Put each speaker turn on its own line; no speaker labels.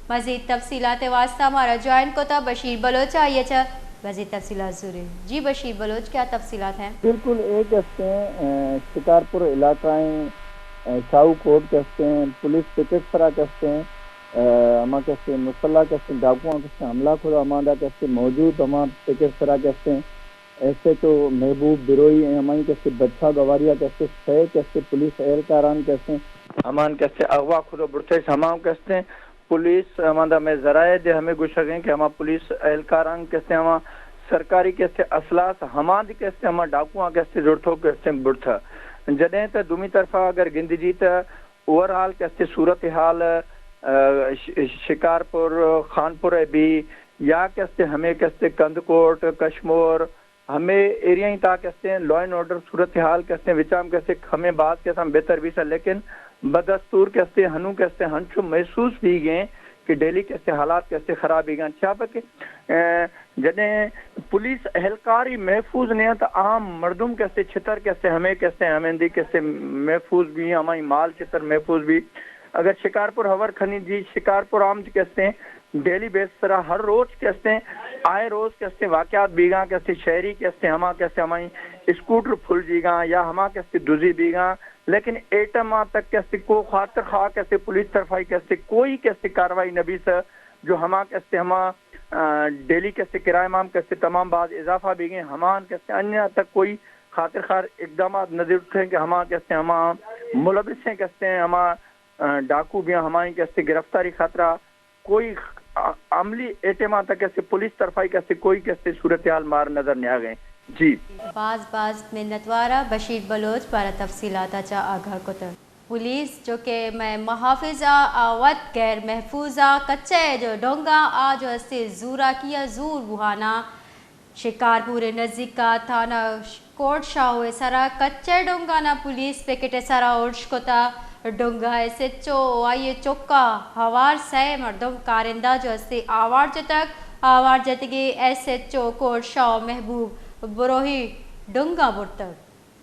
مزید تفصیلات واسطہ ہمارا جوائن کو تھا بشیر بلوچ آئیے مزید تفصیلات ضروری جی بشیر بلوچ کیا تفصیلات ہیں؟
بالکل ایک ہفتے ہیں شکارپور علاقہ شاہو کوٹ کہتے ہیں پولیس پکٹ سرا کہتے ہیں ہما کہتے مسلح کہتے ڈاکو کہتے حملہ خدا ہمارا کہتے موجود ہمارا پکٹ سرا کہتے ہیں ایسے تو محبوب بروئی ہماری کہتے بچہ گواریا کہتے سہ کہتے پولیس اہلکاران کہتے ہیں ہمان کہتے اغوا خدا برتے ہمام کہتے ہیں پولیس ہمارا میں ذرائع دے ہمیں گوشگیں کہ ہمارا پولیس اہلکاران کہتے ہیں ہمارا سرکاری کہتے اسلاس ہمان کہتے ہمارا ڈاکواں کہتے جڑتھو کہتے برتھا جدیں تو دومی طرفہ اگر گند جی تو اوور حال کہتے صورتحال شکارپور خانپور بھی یا کہتے ہمیں کہتے کندکوٹ کشمور ہمیں ایریا ہی تا کہتے ہیں لا اینڈ آرڈر صورتحال کہتے ہیں وچام کہتے ہمیں بات کہتے ہیں بہتر بھی سا لیکن بدستور کہتے ہنو کہتے ہنچو محسوس بھی گئے کہ ڈیلی کیسے حالات کیسے خراب ہی گئے کیا کہ جنہیں پولیس اہلکار ہی محفوظ نہیں ہے تو عام مردم کیسے چھتر کیسے ہمیں کیسے ہمیندی کیسے محفوظ بھی ہیں ہماری مال چھتر محفوظ بھی اگر شکارپور ہور کھنی جی شکارپور عام کیسے ہیں ڈیلی بیس طرح ہر روز کیسے ہیں آئے روز کیسے واقعات بیگا کیسے شہری کیسے ہما کیسے ہماری اسکوٹر پھل جی گا یا ہما کیسے دوزی بیگا لیکن ایٹم تک کیسے کو خاطر خواہ کیسے پولیس طرفائی کیسے کوئی کیسے کاروائی نبی سے جو ہما کیسے ہما ڈیلی کیسے کرائے مام کیسے تمام بعض اضافہ بھی گئے ہمان کیسے انیا تک کوئی خاطر خواہ اقدامات نظر اٹھیں کہ ہما کیسے ہما ملبس ہیں کیسے ہیں ہما ڈاکو بھی ہماری کیسے گرفتاری خطرہ کوئی عملی اعتماد تک کیسے پولیس طرفائی کیسے کوئی کیسے صورتحال مار نظر نہیں آ گئے جی
بعض منتوارہ بشیر بلوچ پارا تفصیلات اچھا آگاہ کو تر پولیس جو کہ میں محافظہ آوت غیر محفوظہ کچے جو ڈونگا آ جو اسے زورا کیا زور بہانا شکارپور نزدیک کا تھانہ کوٹ شاہو سرا کچے ڈونگا نا پولیس پیکٹ سرا ارش کو تا ڈونگا ایسے چو آئیے چوکا ہوار سے مردم کارندہ جو اسے آوار جو تک آوار جتگی ایسے چو کوٹ شاہو محبوب بروہی ڈونگا برتر